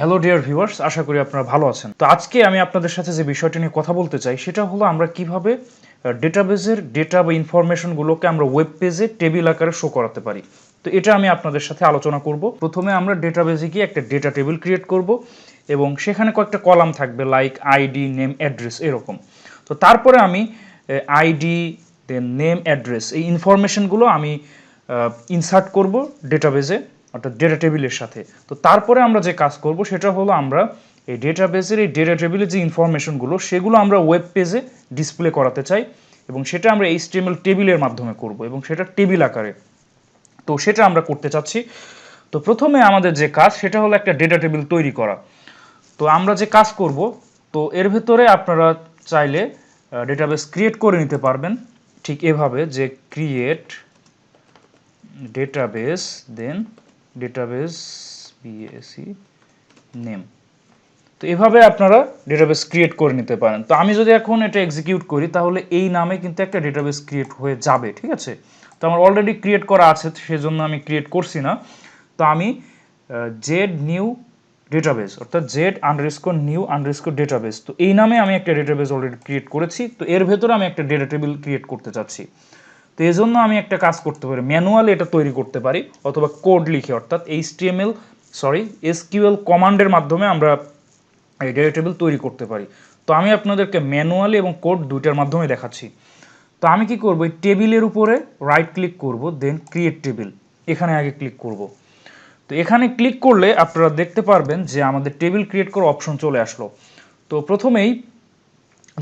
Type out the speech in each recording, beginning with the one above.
Hello dear viewers, আশা করি আপনারা ভালো আছেন। তো আজকে আমি আপনাদের সাথে যে বিষয়টি নিয়ে কথা বলতে চাই সেটা হলো আমরা কিভাবে ডেটাবেজের ডেটা বা ইনফরমেশনগুলোকে আমরা ওয়েব পেজে টেবিল আকারে শো করাতে পারি। তো এটা আমি আপনাদের সাথে আলোচনা করব। প্রথমে আমরা ডেটাবেজে গিয়ে একটা ডেটা টেবিল ক্রিয়েট করব এবং সেখানে কয়েকটা কলাম থাকবে লাইক আইডি, নেম, অ্যাড্রেস এরকম। তো তারপরে আমি আইডি, দেন নেম, অ্যাড্রেস এই ইনফরমেশনগুলো আমি ইনসার্ট করব ডেটাবেজে, অর্থাৎ ডেটা টেবিলের সাথে। তো তারপরে আমরা যে কাজ করব সেটা হলো আমরা এই ডেটাবেজের এই ডেটা টেবিলের যে ইনফরমেশনগুলো সেগুলো আমরা ওয়েব পেজে ডিসপ্লে করাতে চাই এবং সেটা আমরা HTML টেবিলের মাধ্যমে করব এবং সেটা টেবিল আকারে। তো সেটা আমরা করতে চাচ্ছি। তো প্রথমে আমাদের যে কাজ সেটা হলো একটা ডেটা টেবিল তৈরি করা। তো আমরা যে কাজ করব, তো এর ভেতরে আপনারা চাইলে ডেটাবেস ক্রিয়েট করে নিতে পারবেন ঠিক এভাবে, যে ক্রিয়েট ডেটাবেস, দেন ডেটাবেস বিএসি নেম। তো এভাবে আপনারা ডেটাবেস ক্রিয়েট করে নিতে পারেন। তো আমি যদি এখন এটা এক্সিকিউট করি তাহলে এই নামে কিন্তু একটা ডেটাবেস ক্রিয়েট হয়ে যাবে, ঠিক আছে। তো আমার অলরেডি ক্রিয়েট করা আছে, সেজন্য আমি ক্রিয়েট করছি না। তো আমি জেড নিউ ডেটাবেস, অর্থাৎ Z_new_ ডেটাবেস, তো এই নামে আমি একটা ডেটাবেস অলরেডি ক্রিয়েট করেছি। তো এর ভেতরে আমি একটা ডেটা টেবিল ক্রিয়েট করতে চাচ্ছি। তো এই জন্য আমি একটা কাজ করতে পারি, ম্যানুয়ালি এটা তৈরি করতে পারি অথবা কোড লিখে, অর্থাৎ SQL কমান্ডের মাধ্যমে আমরা এই ডেটা টেবিল তৈরি করতে পারি। তো আমি আপনাদেরকে ম্যানুয়ালি এবং কোড দুইটার মাধ্যমে দেখাচ্ছি। তো আমি কি করব, এই টেবিলের উপরে রাইট ক্লিক করব, দেন ক্রিয়েট টেবিল, এখানে আগে ক্লিক করব। তো এখানে ক্লিক করলে আপনারা দেখতে পারবেন যে আমাদের টেবিল ক্রিয়েট করার অপশন চলে আসলো। তো প্রথমেই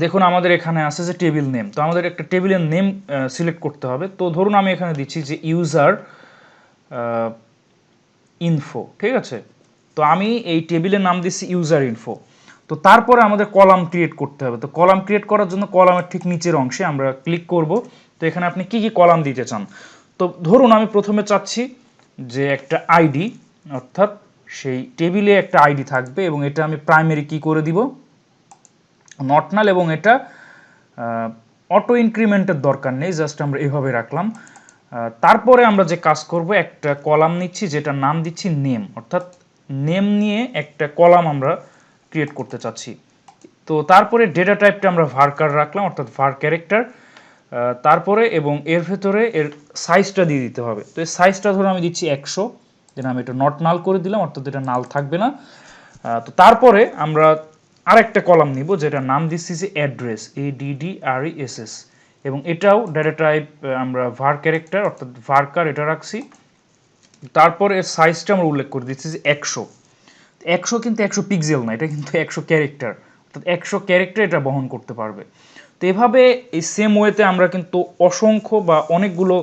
দেখুন আমাদের এখানে আছে যে টেবিল নেম। তো আমাদের একটা টেবিলের নেম সিলেক্ট করতে হবে। তো ধরুন আমি এখানে দিচ্ছি যে ইউজার ইনফো, ঠিক আছে। তো আমি এই টেবিলের নাম দিচ্ছি ইউজার ইনফো। তো তারপরে আমাদের কলাম ক্রিয়েট করতে হবে। তো কলাম ক্রিয়েট করার জন্য কলামের ঠিক নিচের অংশে আমরা ক্লিক করব। তো এখানে আপনি কি কি কলাম দিতে চান। তো ধরুন আমি প্রথমে চাচ্ছি যে একটা আইডি, অর্থাৎ সেই টেবিলে একটা আইডি থাকবে এবং এটা আমি প্রাইমারি কি করে দিব, নট নাল, এবং এটা অটো ইনক্রিমেন্টের দরকার নেই, জাস্ট আমরা এভাবে রাখলাম। তারপরে আমরা যে কাজ করব, একটা কলাম নিচ্ছি যেটা নাম দিচ্ছি নেম, অর্থাৎ নেম নিয়ে একটা কলাম আমরা ক্রিয়েট করতে চাচ্ছি। তো তারপরে ডেটা টাইপটা আমরা ভার্কার রাখলাম, অর্থাৎ ভার ক্যারেক্টার। তারপরে এবং এর ভেতরে এর সাইজটা দিয়ে দিতে হবে। তো এই সাইজটা ধরে আমি দিচ্ছি 100, দেন আমি এটা নট নাল করে দিলাম, অর্থাৎ এটা নাল থাকবে না। তো তারপরে আমরা আরেকটা কলাম নিব যেটা নাম দিচ্ছি যে অ্যাড্রেস, ADDRESS, এবং এটাও ডেটা টাইপ আমরা ভার ক্যারেক্টার, অর্থাৎ ভার্কার এটা রাখছি। তারপর এর সাইজটা আমরা উল্লেখ করে দিচ্ছি যে 100 কিন্তু 100 পিক্সেল না, এটা কিন্তু 100 ক্যারেক্টার, অর্থাৎ 100 ক্যারেক্টার এটা বহন করতে পারবে। তো এভাবে এই সেম ওয়েতে আমরা কিন্তু অসংখ্য বা অনেকগুলো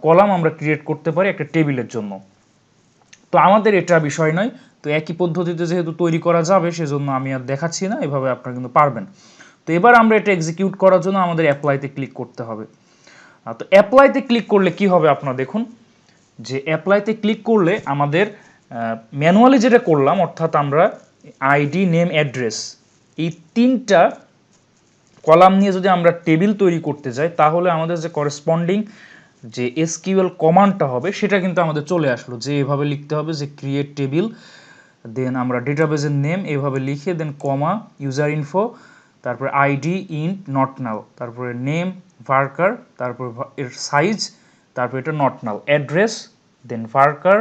কলাম আমরা ক্রিয়েট করতে পারি একটা টেবিলের জন্য। তো আমাদের এটা বিষয় নয়, তো একই পদ্ধতিতে যেহেতু তৈরি করা যাবে সেজন্য আমি আর দেখাচ্ছি না, এভাবে আপনারা কিন্তু পারবেন। তো এবার আমরা এটা এক্সিকিউট করার জন্য আমাদের অ্যাপ্লাইতে ক্লিক করতে হবে। তো অ্যাপ্লাইতে ক্লিক করলে কি হবে আপনারা দেখুন, যে অ্যাপ্লাইতে ক্লিক করলে আমাদের ম্যানুয়ালি যেটা করলাম, অর্থাৎ আমরা আইডি, নেম, অ্যাড্রেস এই তিনটা কলাম নিয়ে যদি আমরা টেবিল তৈরি করতে যাই তাহলে আমাদের যে করেসপন্ডিং যে SQL কমান্ডটা হবে সেটা কিন্তু আমাদের চলে আসলো, যে এভাবে লিখতে হবে যে ক্রিয়েট টেবিল, দেন আমরা ডেটাবেজের নেম এভাবে লিখে, দেন কমা, ইউজার ইনফো, তারপরে আইডি ইন্ট নট নাও, তারপরে নেম ভার্কার, তারপর এর সাইজ, তারপর এটা not null, address, then varchar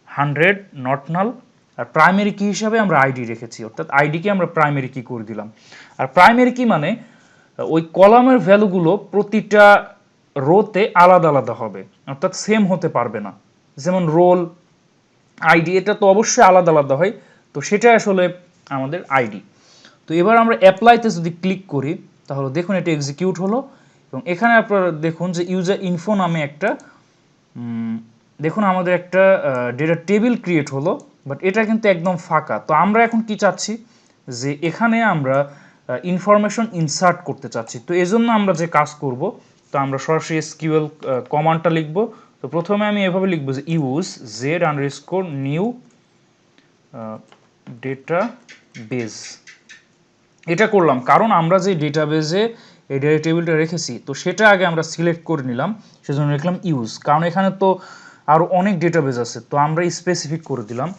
100 not null. আর প্রাইমারি কি হিসাবে আমরা আইডি রেখেছি, অর্থাৎ আইডিকে আমরা প্রাইমারি কি করে দিলাম। আর প্রাইমারি কি মানে ওই কলামের ভ্যালুগুলো প্রতিটা রোতে আলাদা আলাদা হবে, অর্থাৎ সেম হতে পারবে না। যেমন রোল, আইডি এটা তো অবশ্যই আলাদা আলাদা হয়, তো সেটা আসলে আমাদের আইডি। তো এবার আমরা অ্যাপ্লাইতে যদি ক্লিক করি তাহলে দেখুন এটা এক্সিকিউট হলো এবং এখানে আপনারা দেখুন যে ইউজার ইনফো নামে একটা দেখুন আমাদের একটা ডেটা টেবিল ক্রিয়েট হলো, বাট এটা কিন্তু একদম ফাঁকা। তো আমরা এখন কি চাচ্ছি, যে এখানে আমরা ইনফরমেশন ইনসার্ট করতে চাচ্ছি। তো এজন্য আমরা যে কাজ করব, তো আমরা সরাসরি SQL কমান্ডটা লিখব। তো প্রথমে আমি এভাবে লিখব যে ইউজ Z_new ডেটাবেজ, এটা করলাম কারণ আমরা যে ডেটাবেজে এই ডেটা টেবিলটা রেখেছি তো সেটা আগে আমরা সিলেক্ট করে নিলাম, সেজন্য লিখলাম ইউজ, কারণ এখানে তো আরও অনেক ডেটাবেজ আছে, তো আমরা স্পেসিফিক করে দিলাম।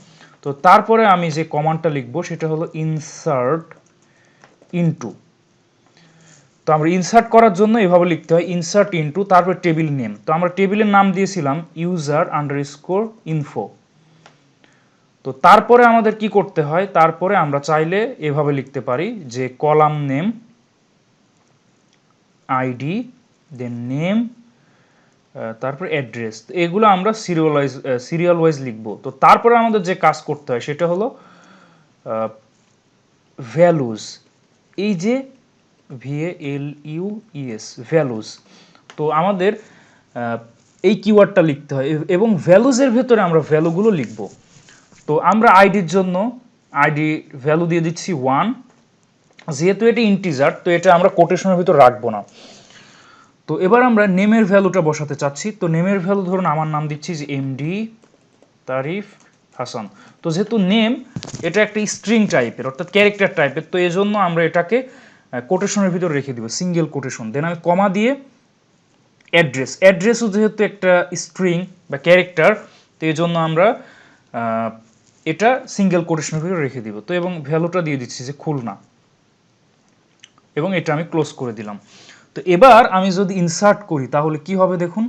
তো তো তারপরে আমি যে কমান্ডটা লিখবো সেটা হলো ইনসার্ট ইনটু। তো আমরা ইনসার্ট করার জন্য এভাবে লিখতে হয় ইনসার্ট ইনটু, তারপর টেবিল নেম। তো আমরা টেবিলের নাম দিয়েছিলাম ইউজার আন্ডারস্কোর ইনফো। তো তারপরে আমাদের কি করতে হয়, তারপরে আমরা চাইলে এভাবে লিখতে পারি যে column name ID then name তারপর অ্যাড্রেস। এগুলো আমরা সিরিয়াল ওয়াইজ লিখবো। তো তারপরে আমাদের যে কাজ করতে হয় সেটা হলো ভ্যালুজ, এই যে VALUES ভ্যালুজ। তো আমাদের এই কিওয়ার্ডটা লিখতে হয় এবং ভ্যালুজের ভেতরে আমরা ভ্যালুগুলো লিখব। তো আমরা আইডির জন্য আইডি ভ্যালু দিয়ে দিচ্ছি 1, যেহেতু এটা ইন্টিজার তো এটা আমরা কোটেশনের ভিতর রাখবো না। তো এবার আমরা নেমের ভ্যালুটা বসাতে চাচ্ছি। তো নেমের ভ্যালু ধরুন আমার নাম দিচ্ছি যে MD তারিফ হাসান। তো যেহেতু নেম এটা একটা স্ট্রিং টাইপের অর্থাৎ ক্যারেক্টার টাইপের, তো এজন্য আমরা এটাকে কোটেশনের ভিতর রেখে দিব, সিঙ্গেল কোটেশন। দেন আমি কমা দিয়ে অ্যাড্রেস, অ্যাড্রেসও যেহেতু একটা স্ট্রিং বা ক্যারেক্টার, তো এই জন্য আমরা এটা সিঙ্গেল কোটেশনের ভিতর রেখে দিব। তো এবং ভ্যালুটা দিয়ে দিচ্ছি যে খুলনা, এবং এটা আমি ক্লোজ করে দিলাম। তো এবার আমি যদি ইনসার্ট করি তাহলে কি হবে দেখুন,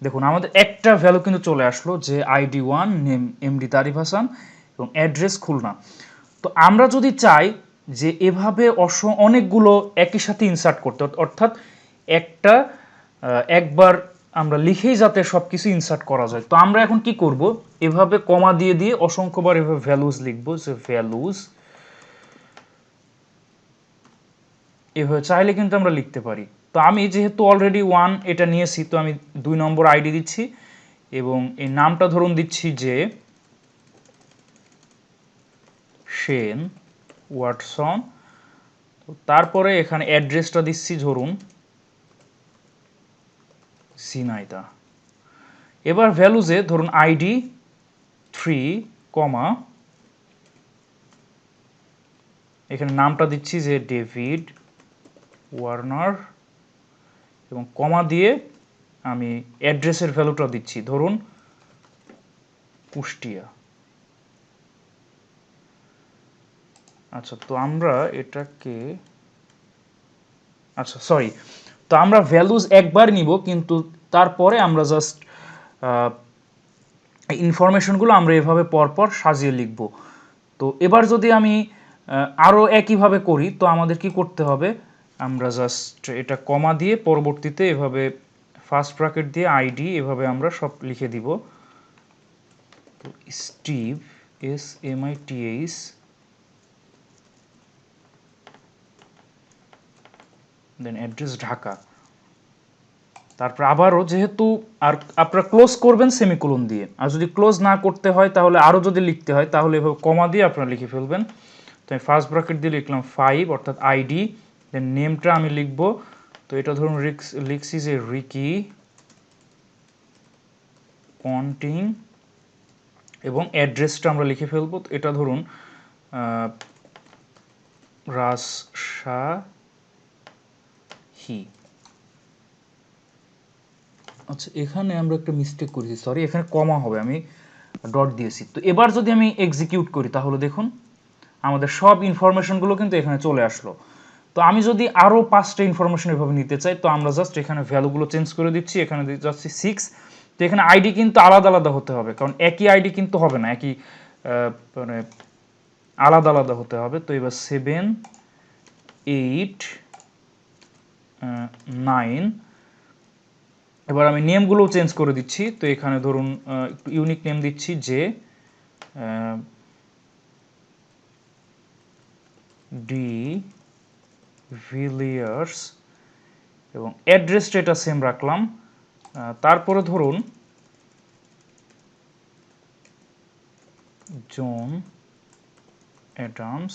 দেখুন আমাদের একটা ভ্যালু কিন্তু চলে আসলো যে ID1 নেম MD তারিফ হাসান এবং অ্যাড্রেস খুলনা। তো আমরা যদি চাই যে এভাবে অনেকগুলো একই সাথে ইনসার্ট করতে, অর্থাৎ একবার আমরা লিখেই যাতে সব কিছু ইনসার্ট করা যায়, তো আমরা এখন কি করব, এভাবে কমা দিয়ে দিয়ে অসংখ্যবার এভাবে ভ্যালুজ লিখবো, যে ভ্যালুজ এভাবে চাইলে কিন্তু আমরা লিখতে পারি। তো আমি যেহেতু অলরেডি 1 এটা নিয়েছি, তো আমি 2 নম্বর আইডি দিচ্ছি এবং এই নামটা ধরুন দিচ্ছি যে সেন ওয়াটসন। তো তারপরে এখানে অ্যাড্রেসটা দিচ্ছি ধরুন ঝিনাইদহ। এবার ভ্যালুজে ধরুন ID 3, এখানে নামটা দিচ্ছি যে ডেভিড ওয়ার্নার এবং কমা দিয়ে আমি অ্যাড্রেসের ভ্যালুটা দিচ্ছি ধরুন কুষ্টিয়া। আচ্ছা, তো আমরা এটাকে সরি, তো আমরা ভ্যালুজ একবার নিব, কিন্তু তারপরে আমরা জাস্ট ইনফরমেশনগুলো আমরা এভাবে পরপর সাজিয়ে লিখব। তো এবার যদি আমি আরও একইভাবে করি, তো আমাদের কি করতে হবে, আমরা জাস্ট এটা কমা দিয়ে পরবর্তীতে এভাবে ফার্স্ট ব্র্যাকেট দিয়ে আইডি এভাবে আমরা সব লিখে দিব। তো স্টিভ SMITH দেন অ্যাড্রেস ঢাকা। তারপর আবারও যেহেতু আর আপনারা ক্লোজ করবেন সেমিকোলন দিয়ে, আর যদি ক্লোজ না করতে হয় তাহলে আরও যদি লিখতে হয় তাহলে এভাবে কমা দিয়ে আপনারা লিখে ফেলবেন। তো আমি ফার্স্ট ব্র্যাকেট দিয়ে লিখলাম 5 অর্থাৎ আইডি, দেন নেমটা আমি লিখব, তো এটা ধরুন লিখছি যে রিকি পন্টিং এবং অ্যাড্রেসটা আমরা লিখে ফেলবো, তো এটা ধরুন রাজশাহী। আচ্ছা, এখানে আমরা একটা মিস্টেক করেছি, সরি, এখানে কমা হবে, আমি ডট দিয়েছি। তো এবার যদি আমি এক্সিকিউট করি তাহলে দেখুন আমাদের সব ইনফরমেশনগুলো কিন্তু এখানে চলে আসলো। তো আমি যদি আরও 5টা ইনফরমেশন এভাবে নিতে চাই, তো আমরা জাস্ট এখানে ভ্যালুগুলো চেঞ্জ করে দিচ্ছি, এখানে যাচ্ছি 6। তো এখানে আইডি কিন্তু আলাদা আলাদা হতে হবে, কারণ একই আইডি কিন্তু হবে না, একই মানে আলাদা আলাদা হতে হবে। তো এবার 7, 8, 9। এবার আমি নেমগুলোও চেঞ্জ করে দিচ্ছি। তো এখানে ধরুন একটু ইউনিক নেম দিচ্ছি যে ডি ভিলিয়ার্স এবং অ্যাড্রেসটা এটা সেম রাখলাম। তারপরে ধরুন জন অ্যাডামস,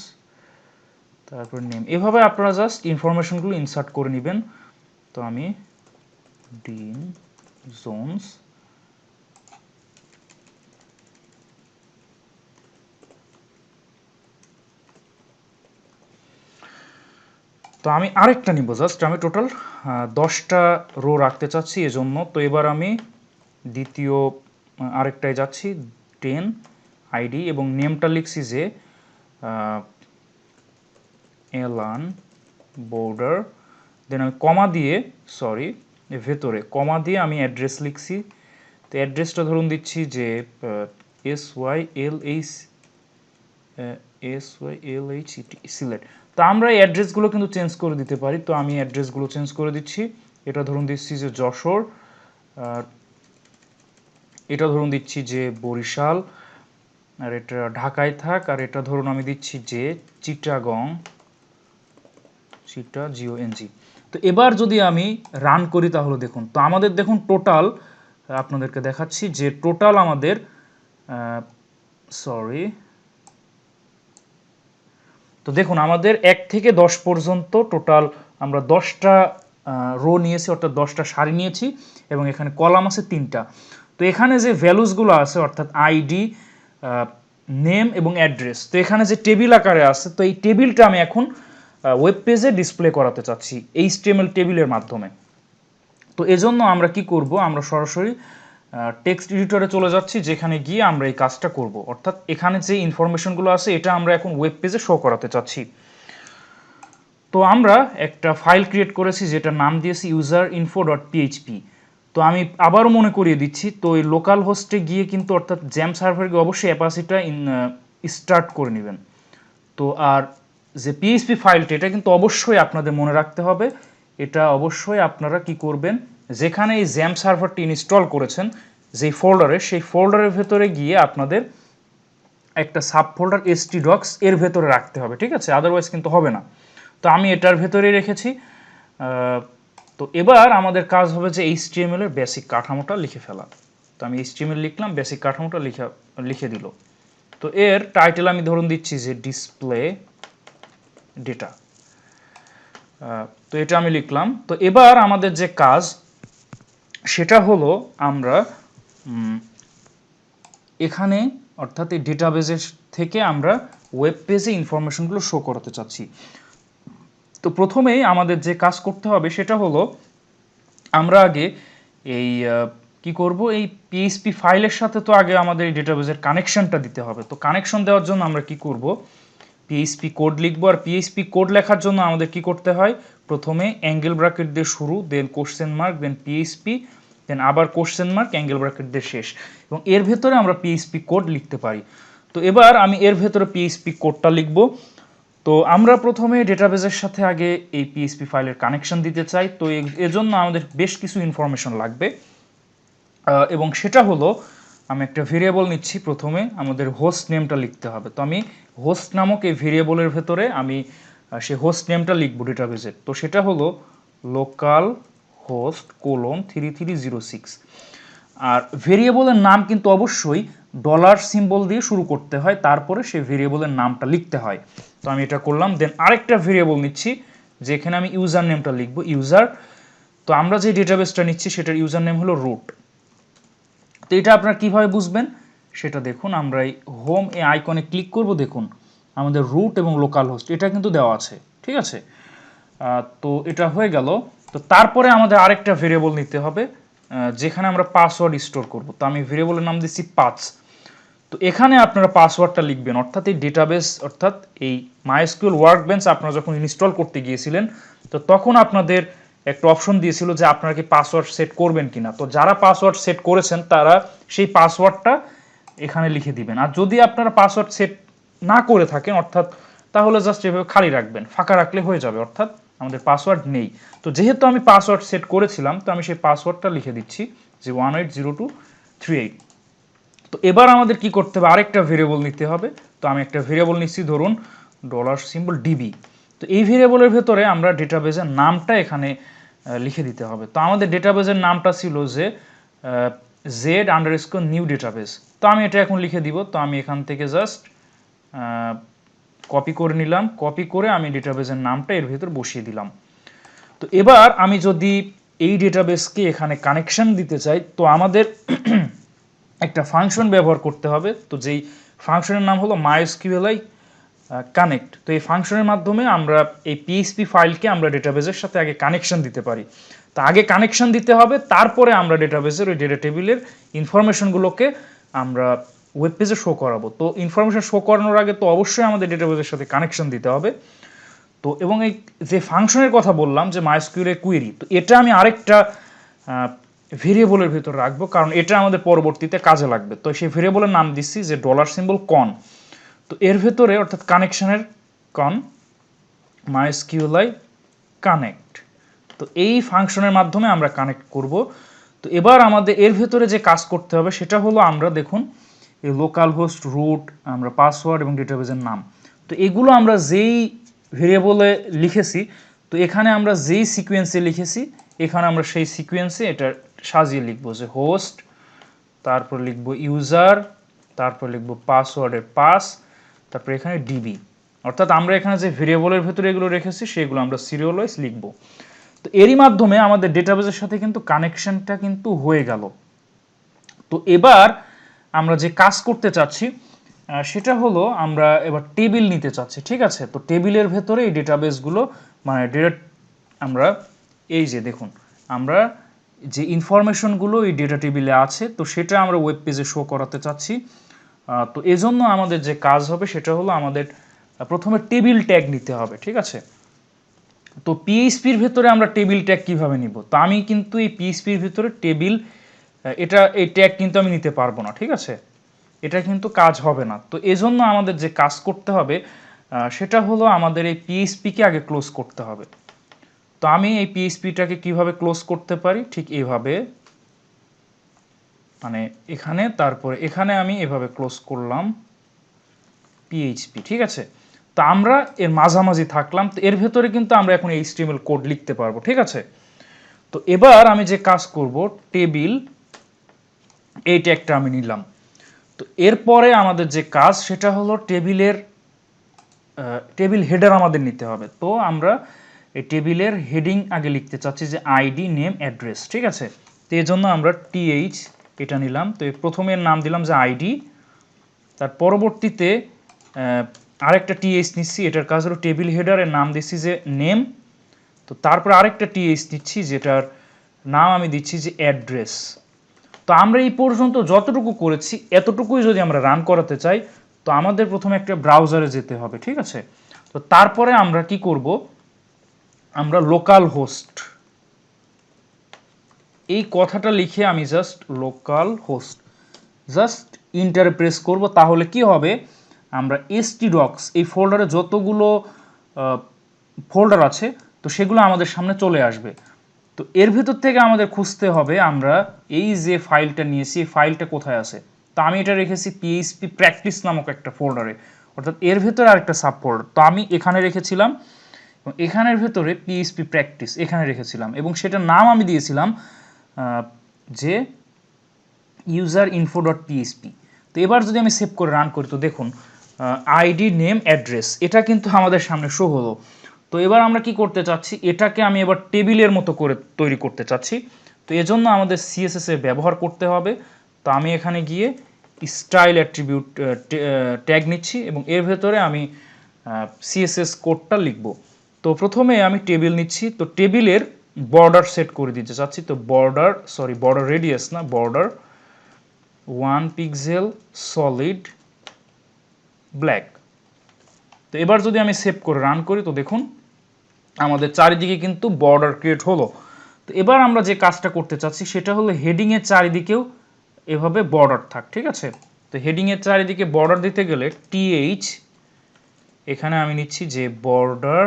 তারপর নেম। এভাবে আপনারা জাস্ট ইনফরমেশনগুলো ইনসার্ট করে নেবেন। তো আমি ডিন জোনস, তো আমি আরেকটা নিব, জাস্ট আমি টোটাল 10টা রো রাখতে চাচ্ছি এজন্য। তো এবার আমি দ্বিতীয় আরেকটায় যাচ্ছি 10 আইডি এবং নেমটা লিখছি যে এলান বর্ডার, দেন আমি কমা দিয়ে ভেতরে কমা দিয়ে আমি অ্যাড্রেস লিখছি। তো অ্যাড্রেসটা ধরুন দিচ্ছি যে SYLH সিলেট। তো আমরা এই অ্যাড্রেসগুলো কিন্তু চেঞ্জ করে দিতে পারি, তো আমি অ্যাড্রেসগুলো চেঞ্জ করে দিচ্ছি। এটা ধরুন দিচ্ছি যে যশোর, আর এটা ধরুন দিচ্ছি যে বরিশাল, আর এটা ঢাকায় থাক, আর এটা ধরুন আমি দিচ্ছি যে চিটাগং। তো এবার যদি আমি রান করি তাহলে দেখুন, তো আমাদের দেখুন টোটাল, আপনাদেরকে দেখাচ্ছি যে টোটাল আমাদের তো দেখুন আমাদের 1 থেকে 10 পর্যন্ত টোটাল আমরা 10টা রো নিয়েছি, অর্থাৎ 10টা সারি নিয়েছি, এবং এখানে কলাম আছে 3টা। তো এখানে যে ভ্যালুসগুলো আছে অর্থাৎ আইডি, নেম এবং অ্যাড্রেস, তো এখানে যে টেবিল আকারে আছে, তো এই টেবিলটা আমি এখন ওয়েব পেজে ডিসপ্লে করাতে চাচ্ছি HTML টেবিলের মাধ্যমে। তো এজন্য আমরা কি করব, আমরা সরাসরি টেক্সট এডিটরে চলে যাচ্ছি, যেখানে গিয়ে আমরা এই কাজটা করব, অর্থাৎ এখানে যে ইনফরমেশনগুলো আছে এটা আমরা এখন ওয়েব পেজে শো করাতে চাচ্ছি। তো আমরা একটা ফাইল ক্রিয়েট করেছি যেটা নাম দিয়েছি userinfo.php। তো আমি আবারও মনে করিয়ে দিচ্ছি, তো এই লোকাল হোস্টে গিয়ে কিন্তু অর্থাৎ জ্যাম সার্ভারে গিয়ে অবশ্যই অ্যাপাসিটা স্টার্ট করে নেবেন। তো আর যে পিএইচপি ফাইলটা এটা কিন্তু অবশ্যই আপনাদের মনে রাখতে হবে, এটা অবশ্যই আপনারা কি করবেন, যেখানে এই জ্যাম সার্ভারটি ইনস্টল করেছেন যেই ফোল্ডারে, সেই ফোল্ডারের ভেতরে গিয়ে আপনাদের একটা সাব ফোল্ডার htdocs এর ভেতরে রাখতে হবে, ঠিক আছে, আদারওয়াইজ কিন্তু হবে না। তো আমি এটার ভেতরেই রেখেছি। তো এবার আমাদের কাজ হবে যে HTML এর বেসিক কাঠামোটা লিখে ফেলা। তো আমি HTML লিখলাম, বেসিক কাঠামোটা লিখে দিল। তো এর টাইটেল আমি ধরুন দিচ্ছি যে ডিসপ্লে ডেটা। তো এটা আমি লিখলাম। তো এবার আমাদের যে কাজ সেটা হলো আমরা এখানে অর্থাৎ এই ডেটাবেসের থেকে আমরা ওয়েব পেজে ইনফরমেশনগুলো শো করাতে চাচ্ছি। তো প্রথমেই আমাদের যে কাজ করতে হবে সেটা হলো আমরা আগে এই কি করব, এই পিএইচপি ফাইলের সাথে তো আগে আমাদের এই ডেটাবেসের কানেকশনটা দিতে হবে। তো কানেকশন দেওয়ার জন্য আমরা কি করব, পিএইচপি কোড লিখবো। আর পিএইচপি কোড লেখার জন্য আমাদের কি করতে হয়, প্রথমে অ্যাঙ্গেল ব্র্যাকেট দিয়ে শুরু, দেন কোশ্চেন মার্ক, দেন পিএইচপি, দেন আবার কোশ্চেন মার্ক, অ্যাঙ্গেল ব্র্যাকেট দিয়ে শেষ, এবং এর ভেতরে আমরা পিএইচপি কোড লিখতে পারি। তো এবার আমি এর ভেতরে পিএইচপি কোডটা লিখব। তো আমরা প্রথমে ডেটাবেসের সাথে আগে এই পিএইচপি ফাইলের কানেকশন দিতে চাই। তো এজন্য আমাদের বেশ কিছু ইনফরমেশন লাগবে, এবং সেটা হলো আমি একটা ভেরিয়েবল নিচ্ছি। প্রথমে আমাদের হোস্ট নেমটা লিখতে হবে। তো আমি হোস্ট নামক এই ভেরিয়েবলের ভেতরে আমি সেই হোস্ট নেমটা লিখব ডেটাবেসের। তো সেটা হলো লোকাল হোস্ট :3306। আর ভেরিয়েবলের নাম কিন্তু অবশ্যই ডলার সিম্বল দিয়ে শুরু করতে হয়, তারপরে সেই ভেরিয়েবলের নামটা লিখতে হয়। তো আমি এটা করলাম। দেন আরেকটা ভেরিয়েবল নিচ্ছি, যেখানে আমি ইউজার নেমটা লিখবো ইউজার। তো আমরা যে ডেটাবেসটা নিচ্ছি সেটার ইউজার নেম হলো রুট। তো এটা আপনারা কিভাবে বুঝবেন সেটা দেখুন, আমরা এই হোম এ আইকনে ক্লিক করব, দেখুন আমাদের রুট এবং লোকাল হোস্ট এটা কিন্তু দেওয়া আছে, ঠিক আছে। তো এটা হয়ে গেল। তো তারপরে আমাদের আরেকটা ভেরিয়েবল নিতে হবে, যেখানে আমরা পাসওয়ার্ড স্টোর করব। তো আমি ভেরিয়েবলের নাম দিচ্ছি পাস। তো এখানে আপনারা পাসওয়ার্ডটা লিখবেন, অর্থাৎ এই ডেটাবেস অর্থাৎ এই মাইএসকিউএল ওয়ার্কবেঞ্চ আপনারা যখন ইনস্টল করতে গিয়েছিলেন, তো তখন আপনাদের একটা অপশন দিয়েছিল যে আপনারা কি পাসওয়ার্ড সেট করবেন কিনা। তো যারা পাসওয়ার্ড সেট করেছেন তারা সেই পাসওয়ার্ডটা এখানে লিখে দিবেন। আর যদি আপনারা পাসওয়ার্ড সেট না করে থাকেন অর্থাৎ, তাহলে জাস্ট এভাবে খালি রাখবেন, ফাঁকা রাখলে হয়ে যাবে, অর্থাৎ আমাদের পাসওয়ার্ড নেই। তো যেহেতু আমি পাসওয়ার্ড সেট করেছিলাম, তো আমি সেই পাসওয়ার্ডটা লিখে দিচ্ছি যে 180238। তো এবার আমাদের কি করতে হবে, আরেকটা ভেরিয়েবল নিতে হবে। তো আমি একটা ভেরিয়েবল নিচ্ছি, ধরুন $ডিবি। তো এই ভেরিয়েবলের ভেতরে আমরা ডেটাবেসের নামটা এখানে লিখে দিতে হবে। তো আমাদের ডেটাবেসের নামটা ছিল যে z_new database। তো আমি এটা এখন লিখে দিব। তো আমি এখান থেকে জাস্ট কপি করে নিলাম, কপি করে আমি ডেটাবেসের নামটা এর ভেতর বসিয়ে দিলাম। তো এবার আমি যদি এই ডেটাবেসকে এখানে কানেকশন দিতে চাই, তো আমাদের একটা ফাংশন ব্যবহার করতে হবে। তো যেই ফাংশনের নাম হলো MySQLi কানেক্ট। তো এই ফাংশনের মাধ্যমে আমরা এই পিএইচপি ফাইলকে আমরা ডেটাবেসের সাথে আগে কানেকশন দিতে পারি। তো আগে কানেকশন দিতে হবে, তারপরে আমরা ডেটাবেসের ওই ডেটা টেবিলের ইনফরমেশনগুলোকে আমরা ওয়েব পেজে শো করাবো। তো ইনফরমেশন শো করানোর আগে তো অবশ্যই আমাদের ডেটাবেসের সাথে কানেকশন দিতে হবে। তো এবং এই যে ফাংশনের কথা বললাম যে মাইস্কিউএল কুয়েরি, তো এটা আমি আরেকটা ভেরিয়েবলের ভিতর রাখবো, কারণ এটা আমাদের পরবর্তীতে কাজে লাগবে। তো সেই ভেরিয়েবলের নাম দিচ্ছি যে $কন। তো এর ভেতরে অর্থাৎ কানেকশনের কন মাইস্কিউএল কানেক্ট। তো এই ফাংশনের মাধ্যমে আমরা কানেক্ট করব। তো এবার আমাদের এর ভেতরে যে কাজ করতে হবে সেটা হলো, আমরা দেখুন এই লোকাল হোস্ট, রুট, আমরা পাসওয়ার্ড এবং ডেটাবেসের নাম, তো এগুলো আমরা যেই ভেরিয়েবলে লিখেছি, তো এখানে আমরা যেই সিকোয়েন্সে লিখেছি এখানে আমরা সেই সিকোয়েন্সে এটা সাজিয়ে লিখবো, যে হোস্ট, তারপর লিখবো ইউজার, তারপর লিখবো পাসওয়ার্ডের পাস, তারপর এখানে ডিবি। অর্থাৎ আমরা এখানে যে ভেরিয়েবলের ভেতরে এগুলো রেখেছি সেগুলো আমরা সিরিয়াল ওয়াইজ লিখবো। তো এরই মাধ্যমে আমাদের ডেটাবেসের সাথে কিন্তু কানেকশনটা কিন্তু হয়ে গেল। তো এবার আমরা যে কাজ করতে চাচ্ছি সেটা হলো, আমরা এবার টেবিল নিতে চাচ্ছি, ঠিক আছে। তো টেবিলের ভেতরে এই ডেটাবেসগুলো মানে আমরা এই যে দেখুন, আমরা যে ইনফরমেশনগুলো এই ডেটা টেবিলে আছে, তো সেটা আমরা ওয়েব পেজে শো করাতে চাচ্ছি। তো এজন্য আমাদের যে কাজ হবে সেটা হলো, আমাদের প্রথমে টেবিল ট্যাগ নিতে হবে, ঠিক আছে। তো পিএইচপির ভেতরে আমরা টেবিল ট্যাগ কিভাবে নিব? তো আমি কিন্তু এই পিএইচপির ভেতরে টেবিল এই ট্যাগ কিন্তু আমি নিতে পারবো না, ঠিক আছে, এটা কিন্তু কাজ হবে না। তো এজন্য আমাদের যে কাজ করতে হবে সেটা হলো, আমাদের এই পিএইচপিকে আগে ক্লোজ করতে হবে। তো আমি এই পিএইচপিটাকে কিভাবে ক্লোজ করতে পারি, ঠিক এইভাবে, মানে এখানে, তারপরে এখানে আমি এভাবে ক্লোজ করলাম পিএইচপি, ঠিক আছে। তো আমরা এর মাঝামাঝি থাকলাম, তো এর ভেতরে কিন্তু আমরা এখন এইচটিএমএল কোড লিখতে পারবো, ঠিক আছে। তো এবার আমি যে কাজ করব, টেবিল এই ট্যাগটা আমি নিলাম। তো এরপরে আমাদের যে কাজ সেটা হলো, টেবিল হেডার আমাদের নিতে হবে। তো আমরা এই টেবিলের হেডিং আগে লিখতে চাচ্ছি, যে আইডি, নেম, অ্যাড্রেস, ঠিক আছে। তো এই জন্য আমরা টিএইচ এটা নিলাম। তো প্রথমের নাম দিলাম যে আইডি, তার পরবর্তীতে আরেকটা টিএইচ নিচ্ছি, এটার কাজ হলো টেবিল হেডারের নাম দিচ্ছি যে নেম। তো তারপর আরেকটা টিএইচ নিচ্ছি, যেটার নাম আমি দিচ্ছি যে অ্যাড্রেস। তো আমরা এই পর্যন্ত যতটুকু করেছি এতটুকুই যদি আমরা রান করাতে চাই, তো আমাদের প্রথমে একটা ব্রাউজারে যেতে হবে, ঠিক আছে। তো তারপরে আমরা কি করব, আমরা লোকাল হোস্ট এই কথাটা লিখে আমি জাস্ট লোকাল হোস্ট জাস্ট ইন্টারে প্রেস করব। তাহলে কি হবে, আমরা htdocs এই ফোল্ডারে যতগুলো ফোল্ডার আছে তো সেগুলো আমাদের সামনে চলে আসবে। তো এর ভেতর থেকে আমাদের খুঁজতে হবে, আমরা এই যে ফাইলটা নিয়েছি এই ফাইলটা কোথায় আছে। তো আমি এটা রেখেছি পিএইচপি প্র্যাকটিস নামক একটা ফোল্ডারে, অর্থাৎ এর ভেতরে আরেকটা সাব ফোল্ডার। তো আমি এখানে রেখেছিলাম, এবং এখানের ভেতরে পিএইচপি প্র্যাকটিস এখানে রেখেছিলাম, এবং সেটার নাম আমি দিয়েছিলাম যে ইউজার ইনফো ডট পিএইচপি। তো এবার যদি আমি সেভ করে রান করি, তো দেখুন আইডি, নেম, অ্যাড্রেস এটা কিন্তু আমাদের সামনে শো হলো। তো এবার আমরা কি করতে চাচ্ছি, এটাকে আমি এবার টেবিলের মতো করে তৈরি করতে চাচ্ছি। তো এজন্য আমাদের সিএসএস এর ব্যবহার করতে হবে। তো আমি এখানে গিয়ে স্টাইল অ্যাট্রিবিউট ট্যাগ নিচ্ছি, এবং এর ভেতরে আমি সিএসএস কোডটা লিখব। তো প্রথমে আমি টেবিল নিচ্ছি, তো টেবিলের বর্ডার সেট করে দিতে চাচ্ছি। তো বর্ডার রেডিয়াস না, বর্ডার 1 পিক্সেল সলিড ব্ল্যাক। তো এবার যদি আমি সেভ করে রান করি, তো দেখুন আমাদের চারিদিকে কিন্তু বর্ডার ক্রিয়েট হলো। তো এবার আমরা যে কাজটা করতে চাচ্ছি সেটা হলো, হেডিংয়ের চারিদিকেও এভাবে বর্ডার থাক, ঠিক আছে। তো হেডিংয়ের চারিদিকে বর্ডার দিতে গেলে টিএইচ এখানে আমি নিচ্ছি যে বর্ডার,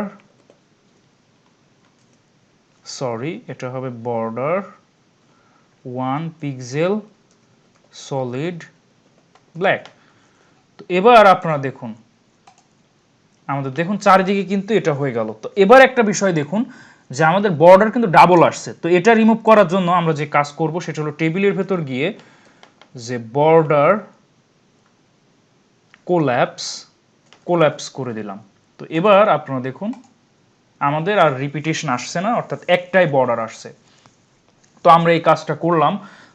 এটা হবে বর্ডার 1 পিক্সেল সলিড ব্ল্যাক। তো এবার আপনারা দেখুন, আমাদের দেখুন চারিদিকে কিন্তু এটা হয়ে গেল। তো এবার একটা বিষয় দেখুন, যে আমাদের বর্ডার কিন্তু ডাবল আসছে। তো এটা রিমুভ করার জন্য আমরা যে কাজ করব সেটা হলো, টেবিলের ভেতর গিয়ে যে বর্ডার কোল্যাপস করে দিলাম। তো এবার আপনারা দেখুন আমাদের আর রিপিটেশন আসছে না, অর্থাৎ একটাই বর্ডার আসছে। তো আমরা এই কাজটা করলাম।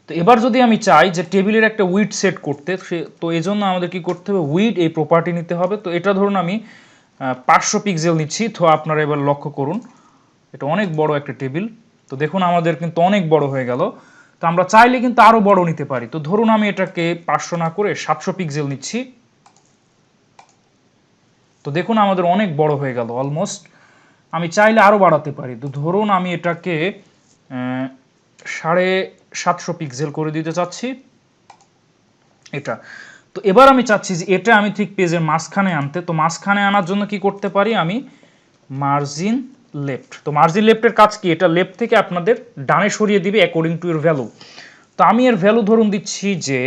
তো এবার যদি আমি চাই যে টেবিলের একটা উইড সেট করতে, তো এই জন্য আমাদের কি করতে হবে, উইড এই প্রপার্টি নিতে হবে। তো এটা ধরুন আমি 500 পিক্সেল নিচ্ছি। তো আপনারা এবার লক্ষ্য করুন, এটা অনেক বড় একটা টেবিল। তো দেখুন আমাদের কিন্তু অনেক বড় হয়ে গেল। তো আমরা চাইলে কিন্তু আরও বড় নিতে পারি। তো ধরুন আমি এটাকে 500 না করে 700 পিক্সেল নিচ্ছি। তো দেখুন আমাদের অনেক বড় হয়ে গেল অলমোস্ট। আমি চাইলে আরও বাড়াতে পারি। তো ধরুন আমি এটাকে 750 পিক্সেল করে দিতে চাচ্ছি এটা। তো এবার আমি চাচ্ছি যে এটা আমি ঠিক পেজের মাঝখানে আনতে। তো মাঝখানে আনার জন্য কি করতে পারি, আমি মার্জিন লেফট। তো মার্জিন লেফটের কাজ কি, এটা লেফট থেকে আপনাদের ডানে সরিয়ে দিবে অ্যাকর্ডিং টু এর ভ্যালু। তো আমি এর ভ্যালু ধরুন দিচ্ছি যে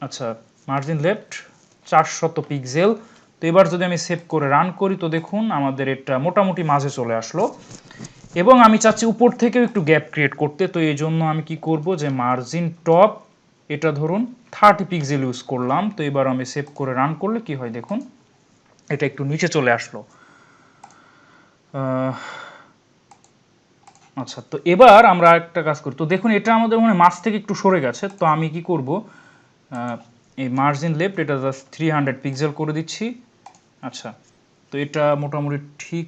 আচ্ছা মার্জিন লেফট 400 পিক্সেল। তো এবার যদি আমি সেভ করে রান করি, তো দেখুন আমাদের এটা মোটামুটি মাঝে চলে আসলো। এবং আমি চাচ্ছি উপর থেকেও একটু গ্যাপ ক্রিয়েট করতে। তো এই জন্য আমি কি করব, যে মার্জিন টপ এটা ধরুন 30 পিক্সেল ইউজ করলাম। তো এবার আমি সেভ করে রান করলে কি হয় দেখুন, এটা একটু নিচে চলে আসলো। আচ্ছা, তো এবার আমরা একটা কাজ করি। তো দেখুন এটা আমাদের মানে মাঝ থেকে একটু সরে গেছে। তো আমি কি করব, এই মার্জিন লেফট এটা জাস্ট 300 পিক্সেল করে দিচ্ছি। আচ্ছা, তো এটা মোটামুটি ঠিক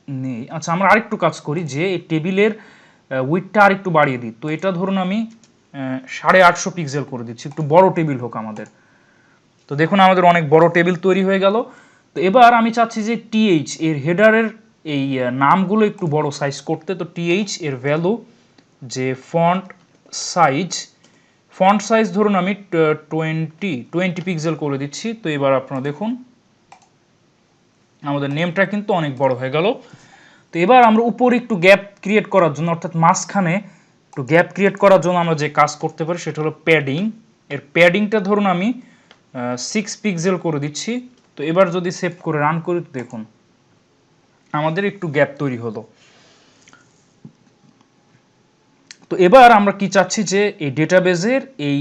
নেই। আচ্ছা, আমরা আরেকটু কাজ করি, যে এই টেবিলের উইডটা আর একটু বাড়িয়ে দিই। তো এটা ধরুন আমি 850 পিক্সেল করে দিচ্ছি, একটু বড় টেবিল হোক আমাদের। তো দেখুন আমাদের অনেক বড় টেবিল তৈরি হয়ে গেল। তো এবার আমি চাচ্ছি যে টিএইচ এর হেডারের এই নামগুলো একটু বড় সাইজ করতে। তো টিএইচ এর ভ্যালু যে ফন্ট সাইজ ধরুন আমি 20 পিক্সেল করে দিচ্ছি। তো এবার আপনারা দেখুন আমাদের নেমটা কিন্তু অনেক বড় হয়ে গেল। তো এবার আমরা উপরে একটু গ্যাপ ক্রিয়েট করার জন্য, অর্থাৎ মাঝখানে একটু গ্যাপ ক্রিয়েট করার জন্য আমরা যে কাজ করতে পারি সেটা হলো প্যাডিং। এর প্যাডিংটা ধরুন আমি 6 পিক্সেল করে দিচ্ছি। তো এবার যদি সেভ করে রান করি, দেখুন আমাদের একটু গ্যাপ তৈরি হলো। তো এবার আমরা কি চাচ্ছি, যে এই ডেটাবেজের এই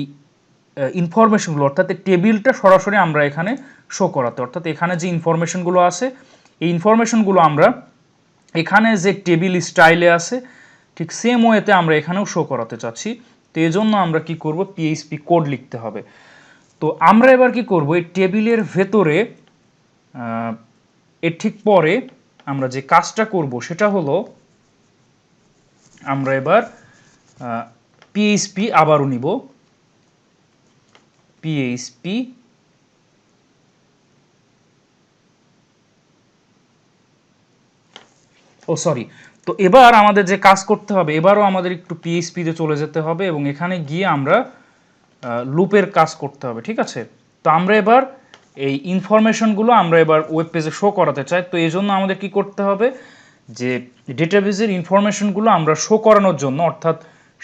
ইনফরমেশনগুলো, অর্থাৎ এই টেবিলটা সরাসরি আমরা এখানে শো করাতে, অর্থাৎ এখানে যে ইনফরমেশনগুলো আছে এই ইনফরমেশনগুলো আমরা এখানে যে টেবিল স্টাইলে আছে ঠিক সেম ওয়েতে আমরা এখানেও শো করাতে চাচ্ছি। তো এই জন্য আমরা কি করব, পিএইচপি কোড লিখতে হবে। তো আমরা এবার কি করব, এই টেবিলের ভেতরে এর ঠিক পরে আমরা যে কাজটা করব সেটা হলো, আমরা এবার পিএইচপি আবারও নিব, পিএইচপি সরি। তো এবার আমাদের যে কাজ করতে হবে, এবারও আমাদের একটু পিএইচপিতে চলে যেতে হবে এবং এখানে গিয়ে আমরা লুপের কাজ করতে হবে, ঠিক আছে। তো আমরা এবার এই ইনফরমেশনগুলো আমরা এবার ওয়েব পেজে শো করাতে চাই। তো এই জন্য আমাদের কি করতে হবে, যে ডেটাবেজের ইনফরমেশনগুলো আমরা শো করানোর জন্য, অর্থাৎ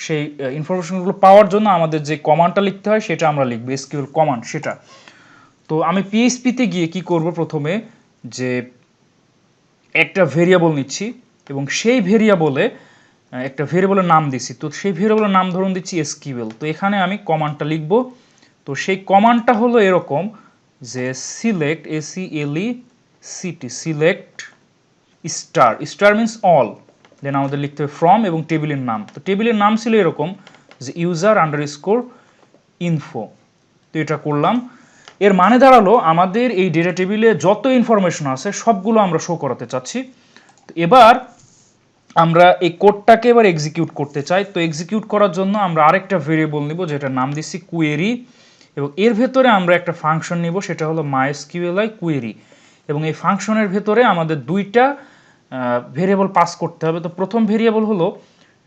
সেই ইনফরমেশনগুলো পাওয়ার জন্য আমাদের যে কমান্ডটা লিখতে হয় সেটা আমরা লিখবো, এসকিউএল কমান্ড সেটা। তো আমি পিএইচপিতে গিয়ে কি করব, প্রথমে যে একটা ভেরিয়েবল নিচ্ছি এবং সেই ভেরিয়েবলে একটা ভেরিয়েবলের নাম দিচ্ছি। তো সেই ভেরিয়েবলের নাম ধরুন দিচ্ছি এসকিউএল। তো এখানে আমি কমান্ডটা লিখব। তো সেই কমান্ডটা হলো এরকম, যে select city select star means all, then আমাদের লিখতে হবে ফ্রম এবং টেবিলের নাম। তো টেবিলের নাম ছিল এরকম, যে ইউজার আন্ডারস্কোর ইনফো। তো এটা করলাম। এর মানে দাঁড়ালো আমাদের এই ডেটা টেবিলে যত ইনফরমেশন আছে সবগুলো আমরা শো করাতে চাচ্ছি। তো এবার আমরা এই কোডটাকে এবার এক্সিকিউট করতে চাই। তো এক্সিকিউট করার জন্য আমরা আরেকটা ভেরিয়েবল নিব, যেটার নাম দিচ্ছি কোয়েরি, এবং এর ভেতরে আমরা একটা ফাংশন নিব, সেটা হলো মাইএসকিউএলআই কোয়েরি। এবং এই ফাংশনের ভেতরে আমাদের দুইটা ভেরিয়েবল পাস করতে হবে। তো প্রথম ভেরিয়েবল হলো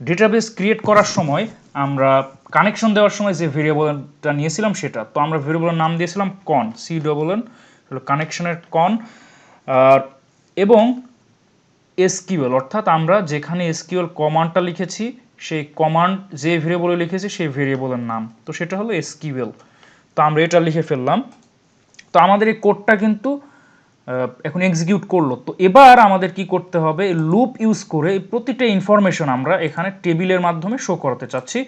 ডেটাবেস ক্রিয়েট করার সময় আমরা কানেকশন দেওয়ার সময় যে ভেরিয়েবলটা নিয়েছিলাম সেটা। তো আমরা ভেরিয়েবলের নাম দিয়েছিলাম কন, CON হলো কানেকশনের কন। এবং এসকিউএল, অর্থাৎ আমরা যেখানে এসকিউএল কমান্ডটা লিখেছি সেই কমান্ড যে ভেরিয়েবলে লিখেছি সেই ভেরিয়েবলের নাম, তো সেটা হলো এসকিউএল। তো আমরা এটা লিখে ফেললাম। তো আমাদের এই কোডটা কিন্তু এখন এক্সিকিউট করলো। তো এবার আমাদের কি করতে হবে, লুপ ইউজ করে প্রতিটা ইনফরমেশন আমরা এখানে টেবিলের মাধ্যমে শো করাতে চাচ্ছি।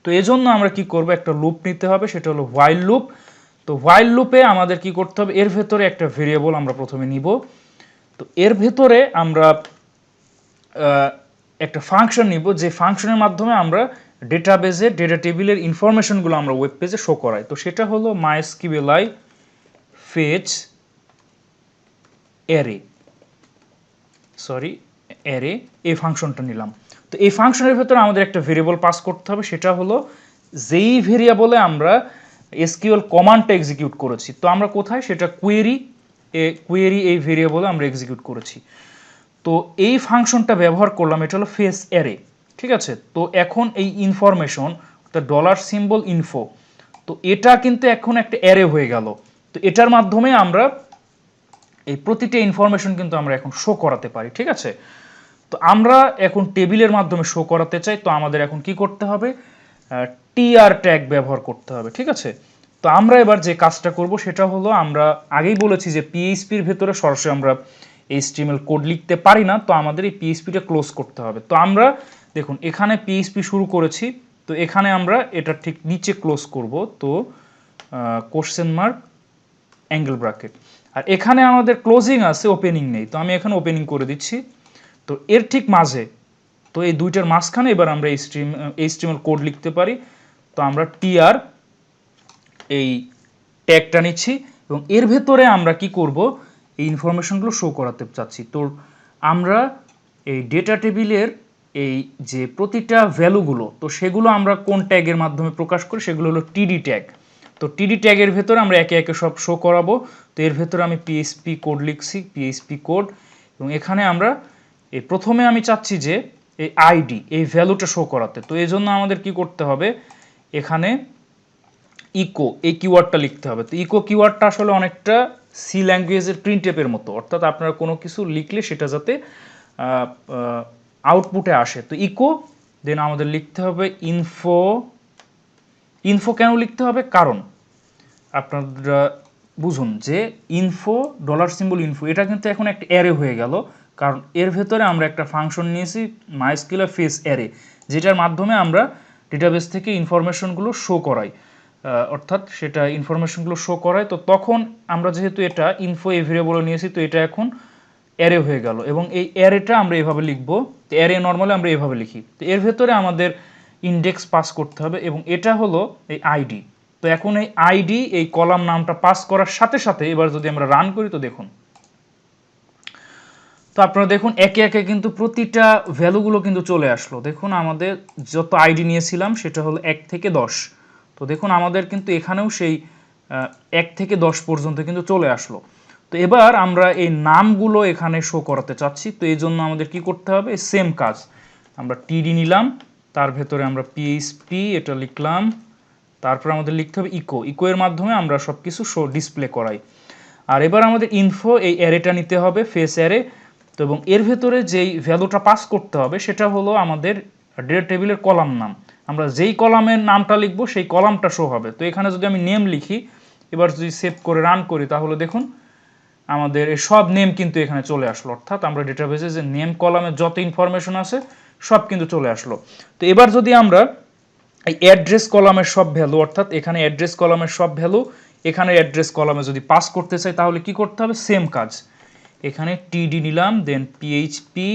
তো এজন্য আমরা কি করব, একটা লুপ নিতে হবে, সেটা হলো হোয়াইল লুপ। তো হোয়াইল লুপে আমাদের কি করতে হবে, এর ভেতরে একটা ভেরিয়েবল আমরা প্রথমে নিব। তো এর ভেতরে আমরা একটা ফাংশন নিব, যে ফাংশনের মাধ্যমে আমরা ডেটাবেজে ডেটা টেবিলের ইনফরমেশনগুলো আমরা ওয়েব পেজে শো করাই। তো সেটা হলো MySQLi ফেচ অ্যারে অ্যারে এই ফাংশনটা নিলাম। তো এই ফাংশনের ভেতরে আমাদের একটা ভেরিয়েবল পাস করতে হবে, সেটা হলো যেই ভেরিয়েবলে আমরা এসকিউএল কমান্ডটা এক্সিকিউট করেছি। তো আমরা কোথায়, সেটা কোয়েরি এই ভেরিয়েবলে আমরা এক্সিকিউট করেছি। তো এই ফাংশনটা ব্যবহার করলাম, এটা হলো ফেস অ্যারে, ঠিক আছে। তো এখন এই ইনফরমেশন অর্থাৎ ডলার সিম্বল ইনফো, তো এটা কিন্তু এখন একটা অ্যারে হয়ে গেল। তো এটার মাধ্যমে আমরা এই প্রতিটা ইনফরমেশন কিন্তু আমরা এখন শো করাতে পারি, ঠিক আছে। তো আমরা এখন টেবিলের মাধ্যমে শো করাতে চাই, তো আমাদের এখন কি করতে হবে, টিআর ট্যাগ ব্যবহার করতে হবে, ঠিক আছে। তো আমরা এবার যে কাজটা করব সেটা হলো, আমরা আগেই বলেছি যে পিএইচপির ভেতরে সরাসরি আমরা এইচটিএমএল কোড লিখতে পারি না, তো আমাদের এই পিএইচপিটা ক্লোজ করতে হবে। তো আমরা দেখুন এখানে পিএইচপি শুরু করেছি, তো এখানে আমরা এটা ঠিক নিচে ক্লোজ করব। তো কোশ্চেন মার্ক অ্যাঙ্গেল ব্র্যাকেট, আর এখানে আমাদের ক্লোজিং আছে, ওপেনিং নেই, তো আমি এখানে ওপেনিং করে দিচ্ছি। তো এর ঠিক মাঝে, তো এই দুইটার মাঝখানে এবার আমরা এইচটিএমএল কোড লিখতে পারি। তো আমরা টিআর এই ট্যাগটা নিচ্ছি এবং এর ভেতরে আমরা কি করব, এই ইনফরমেশনগুলো শো করাতে চাচ্ছি। তো আমরা এই ডেটা টেবিলের এই যে প্রতিটা ভ্যালুগুলো, তো সেগুলো আমরা কোন ট্যাগের মাধ্যমে প্রকাশ করি, সেগুলো হলো টিডি ট্যাগ। তো টিডি ট্যাগের ভেতরে আমরা একে একে সব শো করাবো। তো এর ভেতরে আমি পিএইচপি কোড লিখছি, পিএইচপি কোড, এবং এখানে আমরা এই প্রথমে আমি চাচ্ছি যে এই আইডি এই ভ্যালুটা শো করাতে। তো এই জন্য আমাদের কি করতে হবে, এখানে ইকো এই কিওয়ার্ডটা লিখতে হবে। তো ইকো কিওয়ার্ডটা আসলে অনেকটা সি ল্যাঙ্গুয়েজের প্রিন্টএপের মতো, অর্থাৎ আপনারা কোনো কিছু লিখলে সেটা যাতে আউটপুটে আসে। তো ইকো দেন আমাদের লিখতে হবে ইনফো কেন লিখতে হবে, কারণ আপনারা বুঝুন যে ইনফো ডলার সিম্বল ইনফো এটা কিন্তু এখন একটা অ্যারে হয়ে গেল, কারণ এর ভেতরে আমরা একটা ফাংশন নিয়েছি MySQL ফেস অ্যারে, যেটার মাধ্যমে আমরা ডেটাবেস থেকে ইনফরমেশনগুলো শো করাই, অর্থাৎ সেটা ইনফরমেশনগুলো শো করায়। তো তখন আমরা যেহেতু এটা ইনফো এই ভেরিয়েবলে নিয়েছি, তো এটা এখন অ্যারে হয়ে গেল, এবং এই অ্যারেটা আমরা এভাবে লিখব। তো অ্যারে নর্মালি আমরা এভাবে লিখি। তো এর ভেতরে আমাদের ইন্ডেক্স পাস করতে হবে, এবং এটা হলো এই আইডি। তো এখন এই আইডি এই কলাম নামটা পাস করার সাথে সাথে এবার যদি আমরা রান করি, তো দেখুন, তো আপনারা দেখুন একে একে কিন্তু প্রতিটা ভ্যালুগুলো কিন্তু চলে আসলো। দেখুন আমাদের যত আইডি নিয়েছিলাম সেটা হলো 1 থেকে 10। তো দেখুন আমাদের কিন্তু এখানেও সেই 1 থেকে 10 পর্যন্ত কিন্তু চলে আসলো। তো এবার আমরা এই নামগুলো এখানে শো করাতে চাচ্ছি। তো এই জন্য আমাদের কি করতে হবে, সেম কাজ, আমরা টিডি নিলাম, তার ভেতরে আমরা পিএইচপি এটা লিখলাম, তারপর আমাদের লিখতে হবে ইকো এর মাধ্যমে আমরা সব কিছু শো ডিসপ্লে করাই। আর এবার আমাদের ইনফো এই অ্যারেটা নিতে হবে, ফেস অ্যারে। তো এবং এর ভেতরে যেই ভ্যালুটা পাস করতে হবে সেটা হলো আমাদের ডেটা টেবিলের কলাম নাম। আমরা যেই কলামের নামটা লিখব সেই কলামটা শো হবে। তো এখানে যদি আমি নেম লিখি, এবার যদি সেভ করে রান করি, তাহলে দেখুন আমাদের সব নেম কিন্তু এখানে চলে আসলো, অর্থাৎ আমরা ডেটাবেসে যে নেম কলামের যত ইনফরমেশন আছে সব কিন্তু চলে আসলো। তো এবার যদি আমরা এই অ্যাড্রেস কলামের সব ভ্যালু, অর্থাৎ এখানে অ্যাড্রেস কলামের সব ভ্যালু এখানে অ্যাড্রেস কলামে যদি পাস করতে চাই, তাহলে কি করতে হবে, সেম কাজ, এখানে টিডি নিলাম, দেন পিএইচপি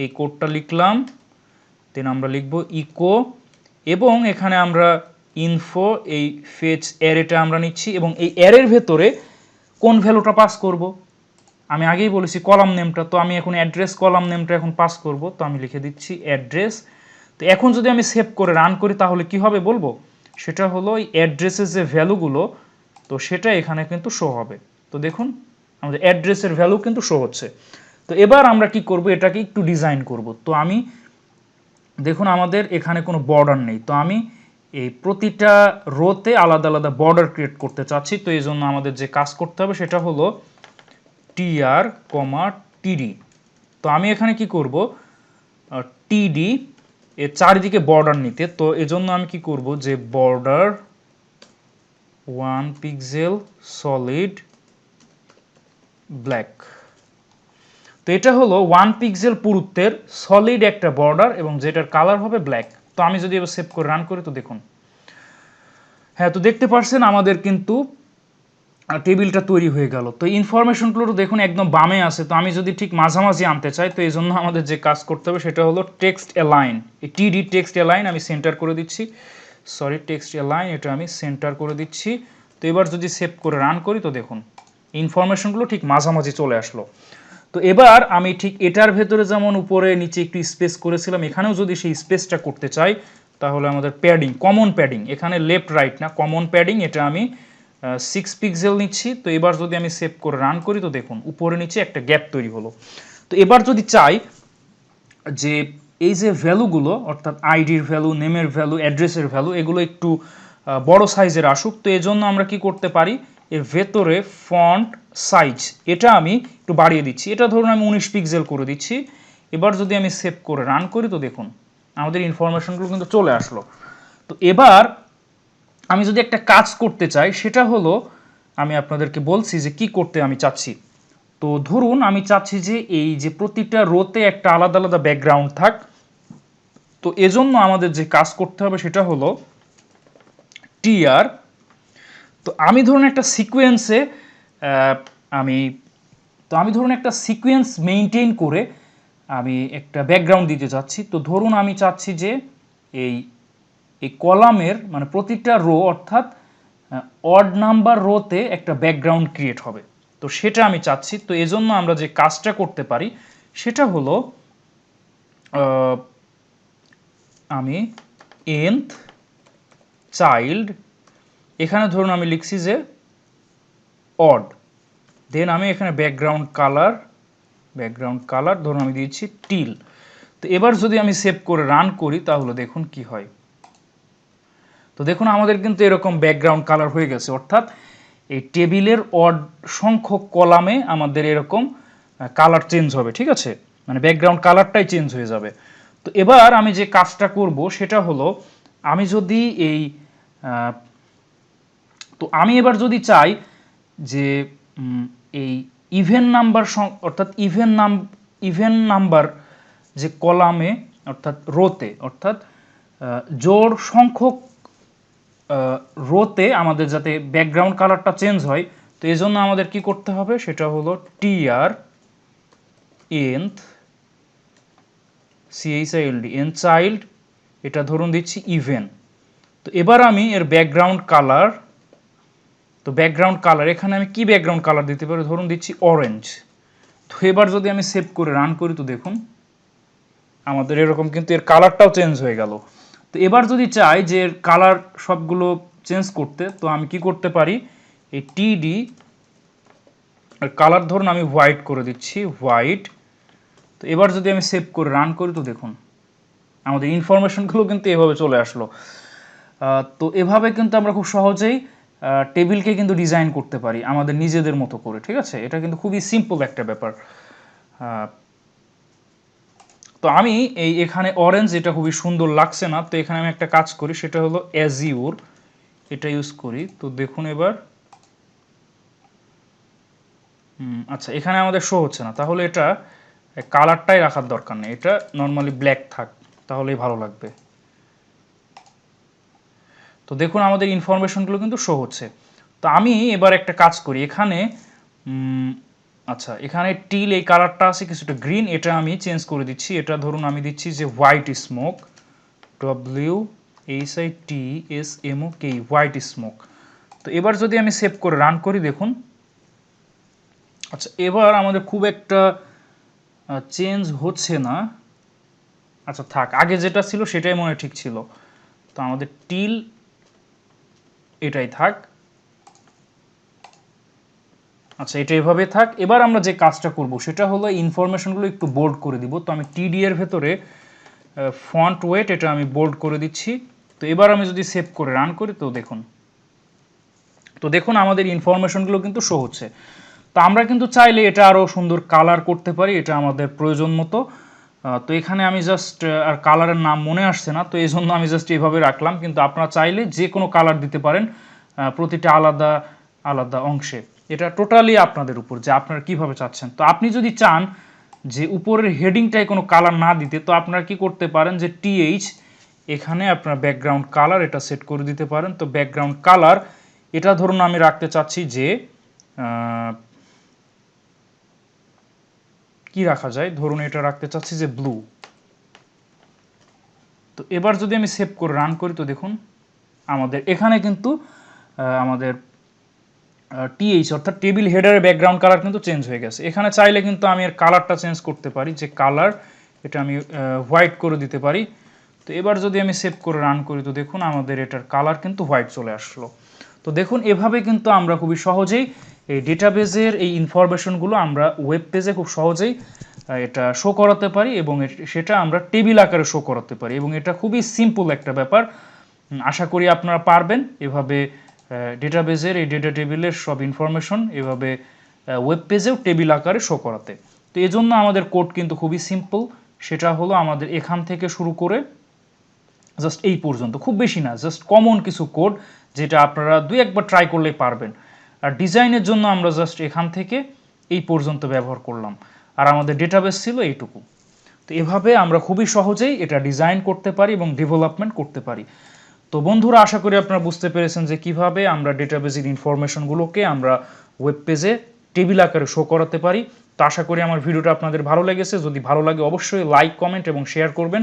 এই কোডটা লিখলাম, দেন আমরা লিখব ইকো, এবং এখানে আমরা ইনফো এই ফেচ অ্যারেটা আমরা নিচ্ছি, এবং এই অ্যারের ভেতরে কোন ভ্যালুটা পাস করব, আমি আগেই বলেছি কলাম নেমটা। তো আমি এখন অ্যাড্রেস কলাম নেমটা এখন পাস করব। তো আমি লিখে দিচ্ছি অ্যাড্রেস। তো এখন যদি আমি সেভ করে রান করি, তাহলে কি হবে বলবো, সেটা হলো এই অ্যাড্রেসের যে ভ্যালুগুলো, তো সেটা এখানে কিন্তু শো হবে। তো দেখুন আমাদের অ্যাড্রেসের ভ্যালু কিন্তু শো হচ্ছে। তো এবার আমরা কি করব, এটাকে একটু ডিজাইন করব। তো আমি দেখুন আমাদের এখানে কোনো বর্ডার নেই, তো আমি এই প্রতিটা রোতে আলাদা আলাদা বর্ডার ক্রিয়েট করতে চাচ্ছি। তো এই জন্য আমাদের যে কাজ করতে হবে সেটা হলো টিআর কমা টিডি। তো আমি এখানে কি করব, টিডি এর চারিদিকে বর্ডার নিতে। তো এজন্য আমি কি করব, যে বর্ডার 1 পিক্সেল সলিড ব্ল্যাক। তো এটা হলো 1 পিক্সেল পুরুত্বের সলিড একটা বর্ডার, এবং যেটার কালার হবে ব্ল্যাক। তো আমি যদি এবার সেভ করে রান করি, তো দেখুন, হ্যাঁ, তো দেখতে পাচ্ছেন আমাদের কিন্তু টেবিলটা তৈরি হয়ে গেল। তো ইনফরমেশনগুলো দেখুন একদম বামে আছে, তো আমি যদি ঠিক মাঝামাঝি আনতে চাই তো এই জন্য আমাদের যে কাজ করতে হবে সেটা হলো টেক্সট অ্যালাইন। এই টিডি টেক্সট অ্যালাইন আমি সেন্টার করে দিচ্ছি, সরি টেক্সট অ্যালাইন এটা আমি সেন্টার করে দিচ্ছি। তো এবার যদি সেভ করে রান করি তো দেখুন ইনফরমেশনগুলো ঠিক মাঝামাঝি চলে আসলো। তো এবার আমি ঠিক এটার ভেতরে যেমন উপরে নিচে একটু স্পেস করেছিলাম, এখানেও যদি সেই স্পেসটা করতে চাই তাহলে আমাদের প্যাডিং, কমন প্যাডিং, এখানে লেফট রাইট না, কমন প্যাডিং, এটা আমি 6 পিক্সেল নিচ্ছি। তো এবার যদি আমি সেভ করে রান করি তো দেখুন উপরে নিচে একটা গ্যাপ তৈরি হলো। তো এবার যদি চাই যে এই যে ভ্যালুগুলো অর্থাৎ আইডির ভ্যালু, নেমের ভ্যালু, অ্যাড্রেসের ভ্যালু এগুলো একটু বড় সাইজের আসুক, তো এজন্য আমরা কি করতে পারি, এর ভেতরে ফন্ট সাইজ এটা আমি একটু বাড়িয়ে দিচ্ছি, এটা ধরুন আমি 19 পিক্সেল করে দিচ্ছি। এবার যদি আমি সেভ করে রান করি তো দেখুন আমাদের ইনফরমেশনগুলো কিন্তু চলে আসলো। তো এবার আমি যদি একটা কাজ করতে চাই সেটা হলো, আমি আপনাদেরকে বলছি যে কি করতে আমি চাচ্ছি। তো ধরুন আমি চাচ্ছি যে এই যে প্রতিটা রোতে একটা আলাদা আলাদা ব্যাকগ্রাউন্ড থাক। তো এজন্য আমাদের যে কাজ করতে হবে সেটা হলো টিআর। তো আমি ধরুন একটা সিকোয়েন্সে আমি আমি ধরুন একটা সিকোয়েন্স মেইনটেইন করে আমি একটা ব্যাকগ্রাউন্ড দিতে চাচ্ছি। তো ধরুন আমি চাচ্ছি যে এই এই কলামের মানে প্রতিটা রো অর্থাৎ অড নাম্বার রোতে একটা ব্যাকগ্রাউন্ড ক্রিয়েট হবে, তো সেটা আমি চাচ্ছি। তো এজন্য আমরা যে কাজটা করতে পারি সেটা হলো আমি nth চাইল্ড, এখানে ধরুন আমি লিখছি যে অড, দেন আমি এখানে ব্যাকগ্রাউন্ড কালার ধরুন আমি দিয়েছি টিল। তো এবার যদি আমি সেভ করে রান করি তাহলে দেখুন কি হয়। তো দেখুন আমাদের কিন্তু এরকম ব্যাকগ্রাউন্ড কালার হয়ে গেছে, অর্থাৎ এই টেবিলের অড সংখ্যক কলামে আমাদের এরকম কালার চেঞ্জ হবে, ঠিক আছে, মানে ব্যাকগ্রাউন্ড কালারটাই চেঞ্জ হয়ে যাবে। তো এবার আমি যে কাজটা করব সেটা হলো আমি যদি এই তো আমি এবার যদি চাই যে এই ইভেন নাম্বার অর্থাৎ ইভেন নাম্বার যে কলামে অর্থাৎ রোতে অর্থাৎ জোড় সংখ্যক রোতে আমাদের যাতে ব্যাকগ্রাউন্ড কালারটা চেঞ্জ হয়, তো এই জন্য আমাদের কি করতে হবে সেটা হলো TR nth child n child, এটা ধরুন দিচ্ছি ইভেন। তো এবার আমি এর ব্যাকগ্রাউন্ড কালার, তো ব্যাকগ্রাউন্ড কালার এখানে আমি কি ব্যাকগ্রাউন্ড কালার দিতে পারি, ধরুন দিচ্ছি অরেঞ্জ। তো এবার যদি আমি সেভ করে রান করি তো দেখুন আমাদের এরকম কিন্তু এর কালারটাও চেঞ্জ হয়ে গেল। তো এবার যদি চাই যে এর কালার সবগুলো চেঞ্জ করতে, তো আমি কি করতে পারি, এই টিডি আর কালার ধরুন আমি হোয়াইট করে দিচ্ছি, হোয়াইট। তো এবার যদি আমি সেভ করে রান করি তো দেখুন আমাদের ইনফরমেশনগুলো কিন্তু এভাবে চলে আসলো। তো এভাবে কিন্তু আমরা খুব সহজেই টেবিলকে কিন্তু ডিজাইন করতে পারি আমাদের নিজেদের মতো করে, ঠিক আছে, এটা কিন্তু খুবই সিম্পল একটা ব্যাপার। তো আমি এখানে অরেঞ্জ এটা খুবই সুন্দর লাগছে না, তো এখানে আমি একটা কাজ করি সেটা হলো অ্যাজিউর, এটা ইউজ করি। তো দেখুন এবার আচ্ছা এখানে আমাদের শো হচ্ছে না, তাহলে এটা কালারটাই রাখার দরকার নেই, এটা নর্মালি ব্ল্যাক থাক তাহলেই ভালো লাগবে। তো দেখুন আমাদের ইনফরমেশনগুলো কিন্তু শো হচ্ছে। তো আমি এবার একটা কাজ করি এখানে আচ্ছা এখানে টিল এই কালারটা আছে কিছুটা গ্রিন, এটা আমি চেঞ্জ করে দিচ্ছি, এটা ধরুন আমি দিচ্ছি যে white smoke, WHITSMOK, white smoke. তো এবার যদি আমি সেভ করে রান করি দেখুন আচ্ছা এবার আমাদের খুব একটা চেঞ্জ হচ্ছে না, আচ্ছা থাক আগে যেটা ছিল সেটাই মনে ঠিক ছিল। তো আমাদের টিল এটাই থাক, আচ্ছা এটা এভাবে থাক। এবার আমরা যে কাজটা করব সেটা হলো ইনফরমেশনগুলো একটু বোল্ড করে দিব। তো আমি টিডি এর ভেতরে ফন্ট ওয়েট এটা আমি বোল্ড করে দিচ্ছি। তো এবার আমি যদি সেভ করে রান করি তো দেখুন আমাদের ইনফরমেশনগুলো কিন্তু শো হচ্ছে। তো আমরা কিন্তু চাইলে এটা আরও সুন্দর কালার করতে পারি, এটা আমাদের প্রয়োজন মতো। তো এখানে আমি জাস্ট আর কালারের নাম মনে আসছে না, তো এই জন্য আমি জাস্ট এইভাবে রাখলাম, কিন্তু আপনারা চাইলে যে কোনো কালার দিতে পারেন প্রতিটা আলাদা আলাদা অংশে, এটা টোটালি আপনাদের উপর যে আপনারা কিভাবে চাচ্ছেন। তো আপনি যদি চান যে উপরের হেডিংটায় কোনো কালার না দিতে, তো আপনারা কি করতে পারেন যে টিএইচ এখানে আপনার ব্যাকগ্রাউন্ড কালার এটা সেট করে দিতে পারেন। তো ব্যাকগ্রাউন্ড কালার এটা ধরুন আমি রাখতে চাচ্ছি যে কি রাখা যায়, ধরুন এটা রাখতে চাচ্ছি যে ব্লু। তো এবার যদি আমি সেভ করে রান করি তো দেখুন আমাদের এখানে কিন্তু আমাদের টিএইচ অর্থাৎ টেবিল হেডারের ব্যাকগ্রাউন্ড কালার কিন্তু চেঞ্জ হয়ে গেছে। এখানে চাইলে কিন্তু আমি এর কালারটা চেঞ্জ করতে পারি, যে কালার এটা আমি হোয়াইট করে দিতে পারি। তো এবার যদি আমি সেভ করে রান করি তো দেখুন আমাদের এটার কালার কিন্তু হোয়াইট চলে আসলো। তো দেখুন এভাবে কিন্তু আমরা খুবই সহজেই এই ডেটাবেজের এই ইনফরমেশনগুলো আমরা ওয়েব পেজে খুব সহজেই এটা শো করাতে পারি এবং সেটা আমরা টেবিল আকারে শো করাতে পারি, এবং এটা খুবই সিম্পল একটা ব্যাপার। আশা করি আপনারা পারবেন এভাবে ডেটাবেজের এই ডেটা টেবিলের সব ইনফরমেশন এভাবে ওয়েব পেজেও টেবিল আকারে শো করাতে। তো এই জন্য আমাদের কোড কিন্তু খুবই সিম্পল, সেটা হলো আমাদের এখান থেকে শুরু করে জাস্ট এই পর্যন্ত, খুব বেশি না, জাস্ট কমন কিছু কোড যেটা আপনারা দুই একবার ট্রাই করলেই পারবেন। আর ডিজাইনের জন্য আমরা জাস্ট এখান থেকে এই পর্যন্ত ব্যবহার করলাম, আর আমাদের ডেটাবেস ছিল এইটুকু। তো এভাবে আমরা খুবই সহজেই এটা ডিজাইন করতে পারি এবং ডেভেলপমেন্ট করতে পারি। তো বন্ধুরা আশা করি আপনারা বুঝতে পেরেছেন যে কিভাবে আমরা ডেটাবেজের ইনফরমেশনগুলোকে আমরা ওয়েব পেজে টেবিল আকারে শো করাতে পারি। তো আশা করি আমার ভিডিওটা আপনাদের ভালো লেগেছে। যদি ভালো লাগে অবশ্যই লাইক, কমেন্ট এবং শেয়ার করবেন।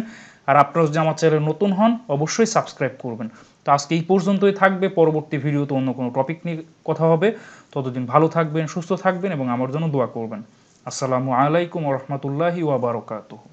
আর আপনারা যদি আমার চ্যানেলে নতুন হন অবশ্যই সাবস্ক্রাইব করবেন। তো আজকে এই পর্যন্তই থাকবে, পরবর্তী ভিডিওতে অন্য কোনো টপিক নিয়ে কথা হবে। ততদিন ভালো থাকবেন, সুস্থ থাকবেন এবং আমার জন্য দোয়া করবেন। আসসালামু আলাইকুম ওয়া রাহমাতুল্লাহি ওয়া বারাকাতুহু।